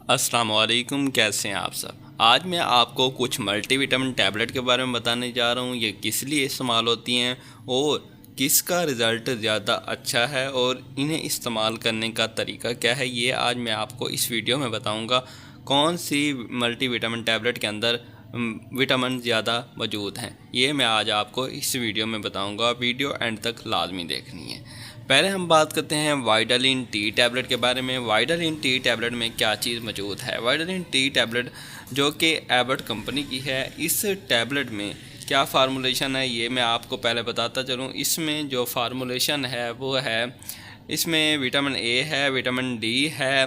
अस्सलाम वालेकुम, कैसे हैं आप सब। आज मैं आपको कुछ मल्टीविटामिन टैबलेट के बारे में बताने जा रहा हूँ। ये किस लिए इस्तेमाल होती हैं और किसका रिज़ल्ट ज़्यादा अच्छा है और इन्हें इस्तेमाल करने का तरीका क्या है, ये आज मैं आपको इस वीडियो में बताऊँगा। कौन सी मल्टीविटामिन टैबलेट के अंदर विटामिन ज़्यादा मौजूद हैं, ये मैं आज आपको इस वीडियो में बताऊँगा। वीडियो एंड तक लाजमी देखनी है। पहले हम बात करते हैं वाइटालिन टी टैबलेट के बारे में। वाइटालिन टी टैबलेट में क्या चीज़ मौजूद है। वाइटालिन टी टैबलेट जो कि एबट कंपनी की है, इस टैबलेट में क्या फार्मूलेशन है ये मैं आपको पहले बताता चलूँ। इसमें जो फार्मूलेशन है वो है, इसमें विटामिन ए है, विटामिन डी है,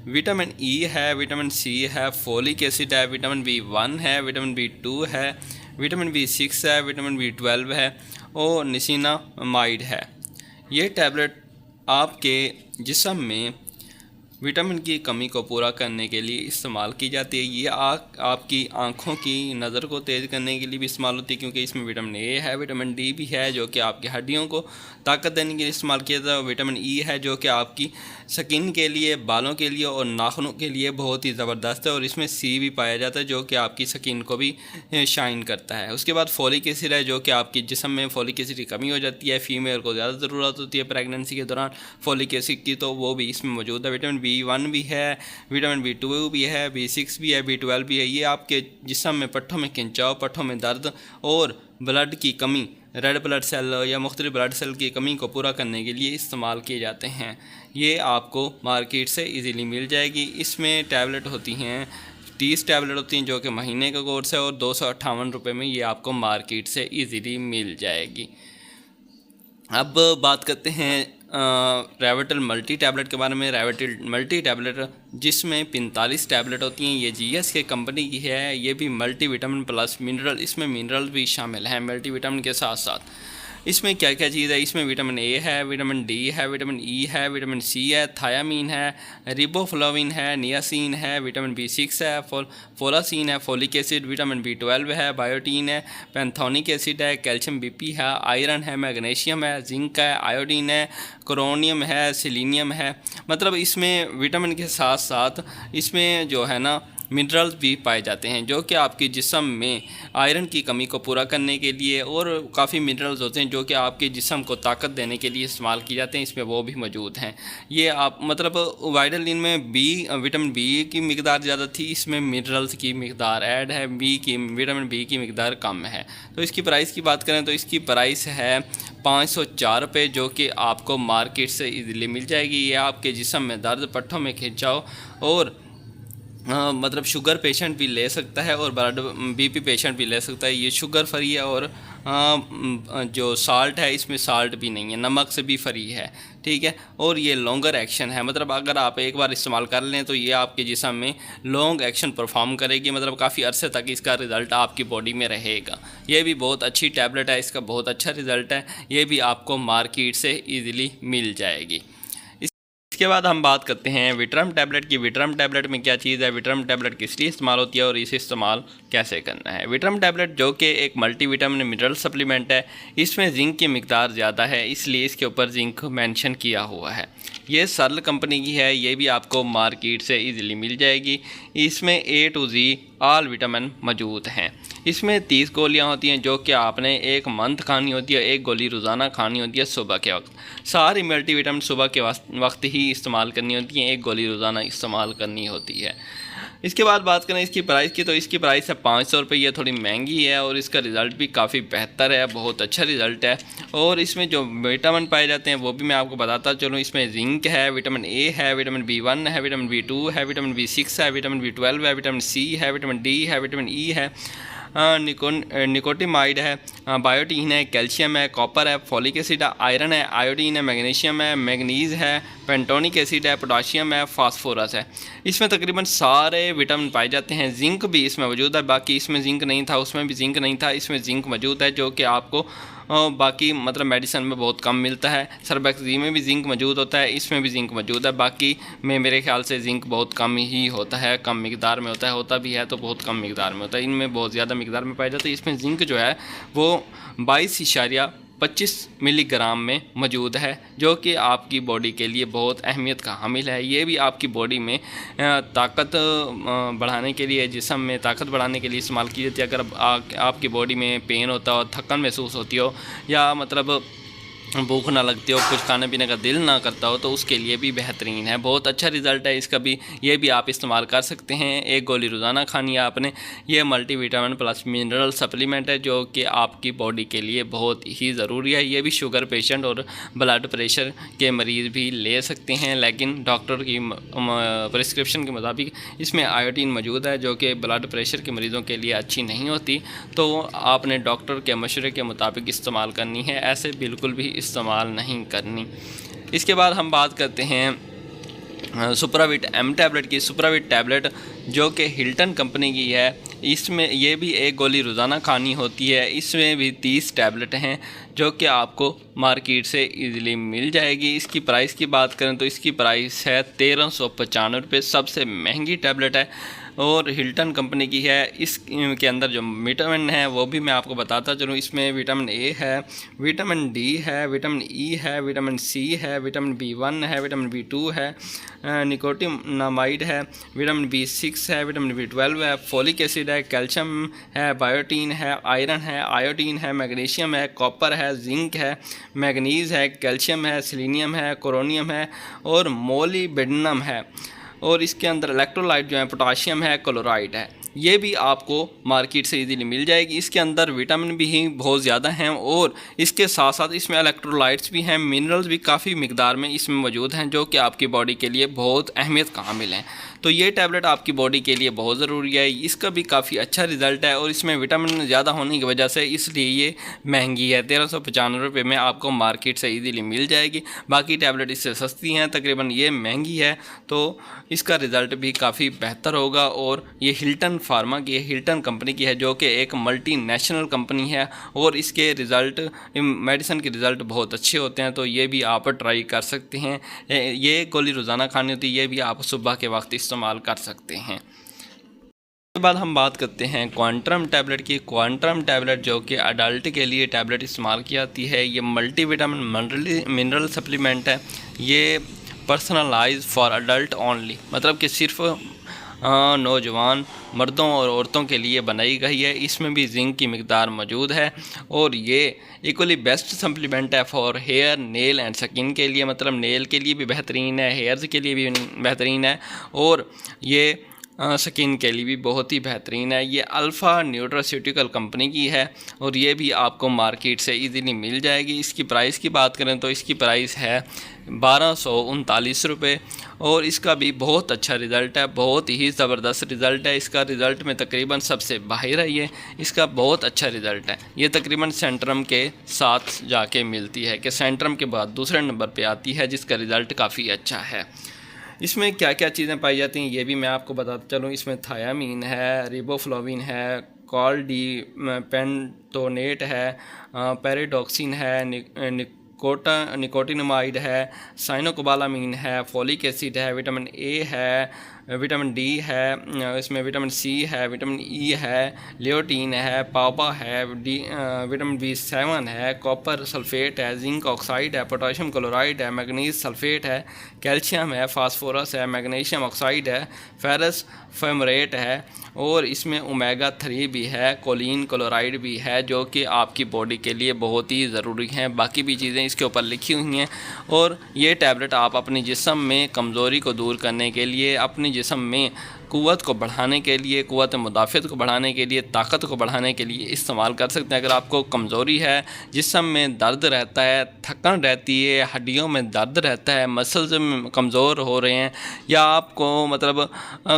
विटामिन ई है, विटामिन सी है, फोलिक एसिड है, विटामिन B1 है, विटामिन B2 है, विटामिन B6 है, विटामिन B12 है और निसिनामाइड है। ये टैबलेट आपके जिस्म में विटामिन की कमी को पूरा करने के लिए इस्तेमाल की जाती है। ये आपकी आँखों की नज़र को तेज़ करने के लिए भी इस्तेमाल होती है, क्योंकि इसमें विटामिन ए है, विटामिन डी भी है जो कि आपकी हड्डियों को ताकत देने के लिए इस्तेमाल किया जाता है। विटामिन ई है जो कि आपकी स्किन के लिए, बालों के लिए और नाखूनों के लिए बहुत ही ज़बरदस्त है। और इसमें सी भी पाया जाता है जो कि आपकी स्किन को भी शाइन करता है। उसके बाद फोलिक एसिड है जो कि आपकी जिस्म में फोलिक एसिड की कमी हो जाती है। फीमेल को ज़्यादा ज़रूरत होती है प्रेगनेंसी के दौरान फोलिक एसिड की, तो वो भी इसमें मौजूद है। विटामिन B1 भी है, विटामिन B2 भी है, B6 भी है, B12 भी है। ये आपके जिस्म में पट्ठों में खिंचाव, पट्ठों में दर्द और ब्लड की कमी, रेड ब्लड सेल या मुख्तलिफ ब्लड सेल की कमी को पूरा करने के लिए इस्तेमाल किए जाते हैं। ये आपको मार्केट से इजीली मिल जाएगी। इसमें टैबलेट होती हैं 30 टैबलेट होती हैं जो कि महीने का कोर्स है और 258 रुपये में ये आपको मार्केट से इजीली मिल जाएगी। अब बात करते हैं रेवाटिल मल्टी टैबलेट के बारे में। रेवाटिल मल्टी टैबलेट जिसमें 45 टैबलेट होती हैं, ये GS के कंपनी की है। ये भी मल्टी विटामिन प्लस मिनरल, इसमें मिनरल भी शामिल हैं मल्टी विटामिन के साथ साथ। इसमें क्या क्या चीज़ है, इसमें विटामिन ए है, विटामिन डी है, विटामिन ई है, विटामिन सी है, थायामीन है, रिबोफ्लाविन है, नियासिन है, विटामिन B6 है, फोलासिन है, फोलिक एसिड, विटामिन B12 है, बायोटीन है, पैंथोनिक एसिड है, कैल्शियम BP है, आयरन है, मैग्नीशियम है, जिंक है, आयोडीन है, क्रोनियम है, सिलीनियम है। मतलब इसमें विटामिन के साथ साथ इसमें जो है ना मिनरल्स भी पाए जाते हैं जो कि आपके जिस्म में आयरन की कमी को पूरा करने के लिए, और काफ़ी मिनरल्स होते हैं जो कि आपके जिस्म को ताकत देने के लिए इस्तेमाल किए जाते हैं। इसमें वो भी मौजूद हैं। ये आप मतलब वाइटालिन में विटामिन B की मिकदार ज़्यादा थी, इसमें मिनरल्स की मिकदार ऐड है, विटामिन B की मिकदार कम है। तो इसकी प्राइस की बात करें तो इसकी प्राइस है 504 रुपये, जो कि आपको मार्केट से इजीली मिल जाएगी। ये आपके जिस्म में दर्द, पट्ठों में खिंचाव और मतलब शुगर पेशेंट भी ले सकता है और ब्लड BP पेशेंट भी ले सकता है। ये शुगर फ्री है और जो साल्ट है इसमें साल्ट भी नहीं है, नमक से भी फ्री है, ठीक है। और ये लॉन्गर एक्शन है, मतलब अगर आप एक बार इस्तेमाल कर लें तो ये आपके जिस्म में लॉन्ग एक्शन परफॉर्म करेगी, मतलब काफ़ी अरसे तक इसका रिज़ल्ट आपकी बॉडी में रहेगा। ये भी बहुत अच्छी टैबलेट है, इसका बहुत अच्छा रिज़ल्ट है। ये भी आपको मार्केट से ईज़िली मिल जाएगी। इसके बाद हम बात करते हैं विट्रम टैबलेट की। विट्रम टैबलेट में क्या चीज़ है, विट्रम टैबलेट किस लिए इस्तेमाल होती है और इसे इस्तेमाल कैसे करना है। विट्रम टैबलेट जो कि एक मल्टीविटामिन मिनरल सप्लीमेंट है, इसमें जिंक की मिकदार ज़्यादा है, इसलिए इसके ऊपर जिंक मेंशन किया हुआ है। ये सरल कंपनी की है, ये भी आपको मार्केट से इजीली मिल जाएगी। इसमें A to Z all vitamin मौजूद हैं। इसमें 30 गोलियां होती हैं जो कि आपने एक मंथ खानी होती है, एक गोली रोज़ाना खानी होती है सुबह के वक्त। सारी मल्टीविटामिन सुबह के वक्त ही इस्तेमाल करनी होती हैं, एक गोली रोज़ाना इस्तेमाल करनी होती है। इसके बाद बात करें इसकी प्राइस की, तो इसकी प्राइस है 500 रुपये। ये थोड़ी महंगी है और इसका रिज़ल्ट भी काफ़ी बेहतर है, बहुत अच्छा रिज़ल्ट है। और इसमें जो विटामिन पाए जाते हैं वो भी मैं आपको बताता चलूँ। इसमें जिंक है, विटामिन A है, विटामिन B1 है, विटामिन B2 है, विटामिन B6 है, विटामिन B12 है, विटामिन C है, विटामिन D है, विटामिन E है, निकोटिमाइड है, बायोटीन है, कैल्शियम है, कॉपर है, फोलिक एसिड है, आयरन है, आयोडीन है, मैग्नीशियम है, मैग्नीज है, पेंटोनिक एसिड है, पोटाशियम है, फास्फोरस है। इसमें तकरीबन सारे विटामिन पाए जाते हैं। जिंक भी इसमें मौजूद है, बाकी इसमें जिंक नहीं था, उसमें भी जिंक नहीं था, इसमें जिंक मौजूद है जो कि आपको बाकी मतलब मेडिसिन में बहुत कम मिलता है। सर्बेक्सी में भी जिंक मौजूद होता है, इसमें भी जिंक मौजूद है। बाकी में मेरे ख्याल से जिंक बहुत कम ही होता है, कम मिकदार में होता भी है तो बहुत कम मिकदार में होता है। इनमें बहुत ज़्यादा मिकदार में पाया जाता है। इसमें जिंक जो है वो 22 25 मिलीग्राम में मौजूद है, जो कि आपकी बॉडी के लिए बहुत अहमियत का हामिल है। ये भी आपकी बॉडी में ताकत बढ़ाने के लिए, जिस्म में ताकत बढ़ाने के लिए इस्तेमाल की जाती है। अगर आपकी बॉडी में पेन होता हो, थकन महसूस होती हो, या मतलब भूख ना लगती हो, कुछ खाने पीने का दिल ना करता हो, तो उसके लिए भी बेहतरीन है। बहुत अच्छा रिज़ल्ट है इसका भी, ये भी आप इस्तेमाल कर सकते हैं। एक गोली रोज़ाना खानी है आपने। ये मल्टीविटामिन प्लस मिनरल सप्लीमेंट है, जो कि आपकी बॉडी के लिए बहुत ही ज़रूरी है। ये भी शुगर पेशेंट और ब्लड प्रेशर के मरीज़ भी ले सकते हैं, लेकिन डॉक्टर की प्रिस्क्रिप्शन के मुताबिक इसमें आयोडीन मौजूद है, जो कि ब्लड प्रेशर के मरीज़ों के लिए अच्छी नहीं होती। तो आपने डॉक्टर के मशवरे के मुताबिक इस्तेमाल करनी है, ऐसे बिल्कुल भी इस्तेमाल नहीं करनी। इसके बाद हम बात करते हैं सुप्राविट एम टैबलेट की। सुप्राविट टैबलेट जो कि हिल्टन कंपनी की है, इसमें ये भी एक गोली रोज़ाना खानी होती है। इसमें भी 30 टैबलेट हैं, जो कि आपको मार्केट से इजीली मिल जाएगी। इसकी प्राइस की बात करें तो इसकी प्राइस है 1395 रुपये। सबसे महंगी टैबलेट है और हिल्टन कंपनी की है। इसके अंदर जो विटामिन है वो भी मैं आपको बताता चलूँ। इसमें विटामिन ए है, विटामिन डी है, विटामिन ई है, विटामिन सी है, विटामिन B1 है, विटामिन B2 है, निकोटिनामाइड है, विटामिन B6 है, विटामिन B12 है, फोलिक एसिड है, कैल्शियम है, बायोटीन है, आयरन है, आयोडीन है, मैग्नीशियम है, कॉपर है, जिंक है, मैग्नीज़ है, कैल्शियम है, सेलेनियम है, क्रोनियम है और मोलिब्डेनम है। और इसके अंदर इलेक्ट्रोलाइट जो है पोटाशियम है, क्लोराइड है। ये भी आपको मार्केट से इजीली मिल जाएगी। इसके अंदर विटामिन भी ही बहुत ज़्यादा हैं और इसके साथ साथ इसमें इलेक्ट्रोलाइट्स भी हैं, मिनरल्स भी काफ़ी मिकदार में इसमें मौजूद हैं, जो कि आपकी बॉडी के लिए बहुत अहमियत का हामिल हैं। तो ये टैबलेट आपकी बॉडी के लिए बहुत ज़रूरी है। इसका भी काफ़ी अच्छा रिज़ल्ट है और इसमें विटामिन ज़्यादा होने की वजह से इसलिए ये महंगी है। 1395 रुपये में आपको मार्केट से इजीली मिल जाएगी। बाकी टैबलेट इससे सस्ती हैं तकरीबन, ये महंगी है, तो इसका रिज़ल्ट भी काफ़ी बेहतर होगा। और ये हिल्टन फार्मा की, हिल्टन कंपनी की है, जो कि एक मल्टीनेशनल कंपनी है और इसके रिज़ल्ट, मेडिसिन के रिज़ल्ट बहुत अच्छे होते हैं। तो ये भी आप ट्राई कर सकते हैं। ये गोली रोज़ाना खानी होती है, ये भी आप सुबह के वक्त इस्तेमाल कर सकते हैं। उसके बाद हम बात करते हैं क्वांटम टैबलेट की। क्वांटम टैबलेट जो कि अडल्ट के लिए टैबलेट इस्तेमाल की जाती है। ये मल्टीविटामिन मिनरल सप्लीमेंट है। ये पर्सनलाइज फॉर अडल्ट ओनली, मतलब कि सिर्फ नौजवान मर्दों और औरतों के लिए बनाई गई है। इसमें भी जिंक की मिकदार मौजूद है और ये इक्वली बेस्ट सप्लीमेंट है for hair, nail and skin के लिए, मतलब नेल के लिए भी बेहतरीन है, हेयर्स के लिए भी बेहतरीन है और ये स्किन के लिए भी बहुत ही बेहतरीन है। ये अल्फ़ा न्यूट्रास्यूटिकल कंपनी की है और ये भी आपको मार्केट से इजीली मिल जाएगी। इसकी प्राइस की बात करें तो इसकी प्राइस है 1239 रुपये और इसका भी बहुत अच्छा रिज़ल्ट है, बहुत ही ज़बरदस्त रिज़ल्ट है। इसका रिज़ल्ट में तकरीबन सबसे बाहर है, ये इसका बहुत अच्छा रिज़ल्ट है। ये तकरीबन सेंट्रम के साथ जाके मिलती है कि सेंट्रम के बाद दूसरे नंबर पे आती है, जिसका रिज़ल्ट काफ़ी अच्छा है। इसमें क्या क्या चीज़ें पाई जाती हैं ये भी मैं आपको बताता चलूँ। इसमें थायामीन है, रिबोफ्लोविन है, कॉलडी पेंटोनेट है, पैराडॉक्सिन है, निकोटिनामाइड है, साइनोकोबालामीन है, फोलिक एसिड है, विटामिन ए है, विटामिन डी है, इसमें विटामिन सी है, विटामिन ई है, लियोटीन है, पापा है, विटामिन B7 है, कॉपर सल्फेट है, जिंक ऑक्साइड है, पोटाशियम क्लोराइड है, मैग्नीज सल्फेट है, कैल्शियम है, फास्फोरस है, मैग्नीशियम ऑक्साइड है, फेरस फेमरेट है और इसमें ओमेगा 3 भी है, कोलिन क्लोराइड भी है, जो कि आपकी बॉडी के लिए बहुत ही ज़रूरी हैं। बाकी भी चीज़ें इसके ऊपर लिखी हुई हैं और ये टैबलेट आप अपने जिस्म में कमज़ोरी को दूर करने के लिए, अपने जिस्म में क़ुव्वत को बढ़ाने के लिए, क़ुव्वत मुदाफ़त को बढ़ाने के लिए, ताकत को बढ़ाने के लिए इस्तेमाल कर सकते हैं। अगर आपको कमज़ोरी है, जिस्म में दर्द रहता है, थकन रहती है, हड्डियों में दर्द रहता है, मसल्स कमज़ोर हो रहे हैं या आपको मतलब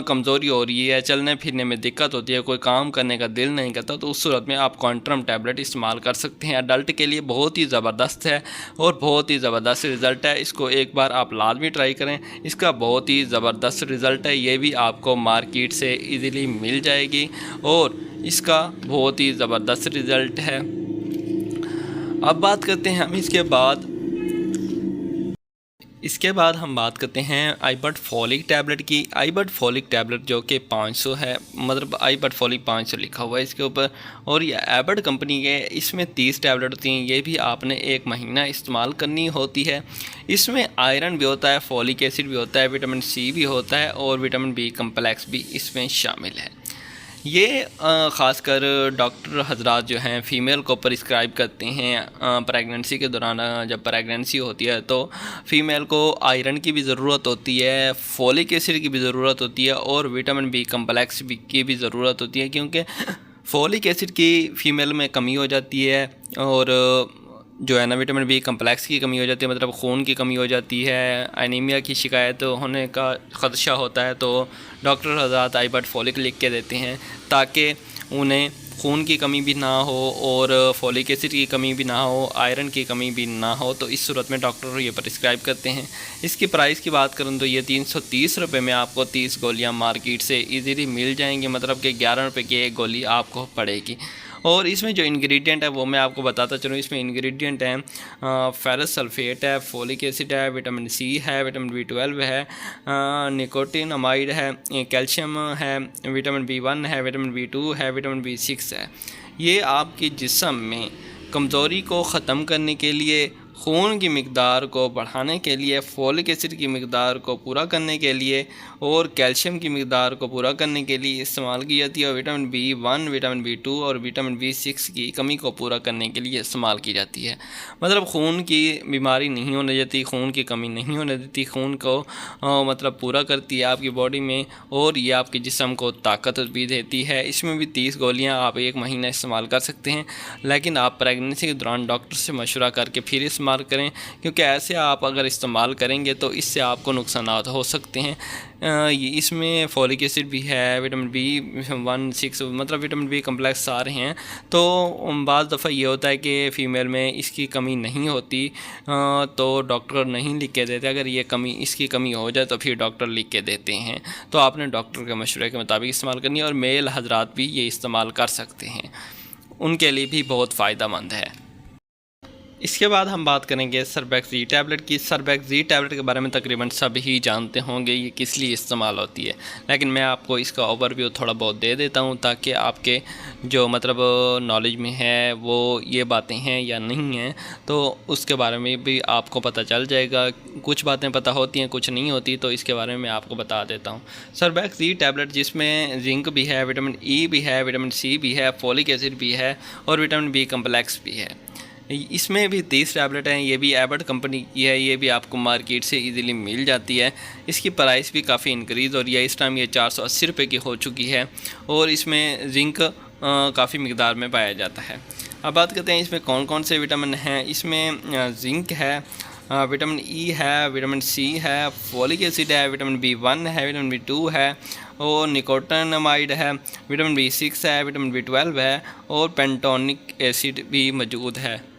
कमज़ोरी हो रही है, चलने फिरने में दिक्कत होती है, कोई काम करने का दिल नहीं करता, तो उस सूरत में आप क्वांटम टैबलेट इस्तेमाल कर सकते हैं। अडल्ट के लिए बहुत ही ज़बरदस्त है और बहुत ही ज़बरदस्त रिज़ल्ट है। इसको एक बार आप लाजमी ट्राई करें, इसका बहुत ही ज़बरदस्त रिज़ल्ट है। ये भी आपको मार्केट से इजीली मिल जाएगी और इसका बहुत ही ज़बरदस्त रिज़ल्ट है। अब बात करते हैं हम इसके बाद इसके बाद हम बात करते हैं आईबर्ट फॉलिक टैबलेट की। आईबर्ट फॉलिक टैबलेट जो कि 500 है, मतलब आईबर्ट फॉलिक 500 लिखा हुआ है इसके ऊपर, और ये एबर्ट कंपनी के, इसमें 30 टैबलेट होती हैं। ये भी आपने 1 महीना इस्तेमाल करनी होती है। इसमें आयरन भी होता है, फॉलिक एसिड भी होता है, विटामिन सी भी होता है और विटामिन बी कम्प्लेक्स भी इसमें शामिल है। ये ख़ासकर डॉक्टर हजरात जो हैं फ़ीमेल को प्रिस्क्राइब करते हैं प्रेगनेंसी के दौरान। जब प्रेगनेंसी होती है तो फ़ीमेल को आयरन की भी ज़रूरत होती है, फॉलिक एसिड की भी ज़रूरत होती है और विटामिन बी कम्प्लेक्स की भी ज़रूरत होती है, क्योंकि फॉलिक एसिड की फ़ीमेल में कमी हो जाती है और जो है ना विटामिन बी कम्प्लेक्स की कमी हो जाती है, मतलब खून की कमी हो जाती है, एनीमिया की शिकायत होने का ख़दशा होता है। तो डॉक्टर हज़रात आईबर्ट फॉलिक लिख के देते हैं ताकि उन्हें खून की कमी भी ना हो और फॉलिक एसिड की कमी भी ना हो, आयरन की कमी भी ना हो। तो इस सूरत में डॉक्टर ये प्रिस्क्राइब करते हैं। इसकी प्राइस की बात करूँ तो ये 330 रुपये में आपको 30 गोलियाँ मार्केट से इजीली मिल जाएंगी, मतलब कि 11 रुपये की एक गोली आपको पड़ेगी। और इसमें जो इंग्रेडिएंट है वो मैं आपको बताता चलूँ। इसमें इंग्रेडिएंट हैं फेरस सल्फेट है, फॉलिक एसिड है, विटामिन सी है, विटामिन B12 है, निकोटिनामाइड है, कैल्शियम है, विटामिन B1 है, विटामिन B2 है, विटामिन B6 है। ये आपके जिस्म में कमज़ोरी को ख़त्म करने के लिए, खून की मकदार को बढ़ाने के लिए, फॉलिक एसिड की मकदार को पूरा करने के लिए और कैल्शियम की मकदार को पूरा करने के लिए इस्तेमाल की जाती है। और विटामिन B1, विटामिन B2 और विटामिन B6 की कमी को पूरा करने के लिए इस्तेमाल की जाती है। मतलब खून की बीमारी नहीं होने देती, खून की कमी नहीं होने देती, खून को मतलब पूरा करती है आपकी बॉडी में और ये आपके जिस्म को ताकत भी देती है। इसमें भी 30 गोलियाँ आप 1 महीना इस्तेमाल कर सकते हैं, लेकिन आप प्रेगनेंसी के दौरान डॉक्टर से मशवरा करके फिर इस्तेमाल करें, क्योंकि ऐसे आप अगर इस्तेमाल करेंगे तो इससे आपको नुकसानात हो सकते हैं। इसमें फॉलिक एसिड भी है, विटामिन B1, 6 मतलब विटामिन बी कम्प्लेक्स सारे हैं। तो बाज़ दफ़ा ये होता है कि फ़ीमेल में इसकी कमी नहीं होती तो डॉक्टर नहीं लिख के देते। अगर ये कमी, इसकी कमी हो जाए तो फिर डॉक्टर लिख के देते हैं। तो आपने डॉक्टर के मशवरे के मुताबिक इस्तेमाल करनी है। और मेल हजरात भी ये इस्तेमाल कर सकते हैं, उनके लिए भी बहुत फ़ायदेमंद है। इसके बाद हम बात करेंगे सरबैक्सी टैबलेट की। सरबैक्सी टैबलेट के बारे में तकरीबन सभी जानते होंगे ये किस लिए इस्तेमाल होती है, लेकिन मैं आपको इसका ओवरव्यू थोड़ा बहुत दे देता हूँ ताकि आपके जो मतलब नॉलेज में है वो ये बातें हैं या नहीं हैं, तो उसके बारे में भी आपको पता चल जाएगा। कुछ बातें पता होती हैं, कुछ नहीं होती, तो इसके बारे में मैं आपको बता देता हूँ। सरबैक्सी टैबलेट जिसमें जिंक भी है, विटामिन ई भी है, विटामिन सी भी है, फॉलिक एसिड भी है और विटामिन बी कम्प्लेक्स भी है। इसमें भी 30 टैबलेट हैं। ये भी एबर्ट कंपनी की है, ये भी आपको मार्केट से इजीली मिल जाती है। इसकी प्राइस भी काफ़ी इंक्रीज़ हो रही है, इस टाइम ये 480 रुपये की हो चुकी है और इसमें जिंक काफ़ी मकदार में पाया जाता है। अब बात करते हैं इसमें कौन कौन से विटामिन हैं। इसमें जिंक है, विटामिन ई है, विटामिन सी है, फॉलिक एसिड है, विटामिन B1 है, विटामिन B2 है और निकोटिनामाइड है, विटामिन B6 है, विटामिन B12 है और पेंटोनिक एसिड भी मौजूद है।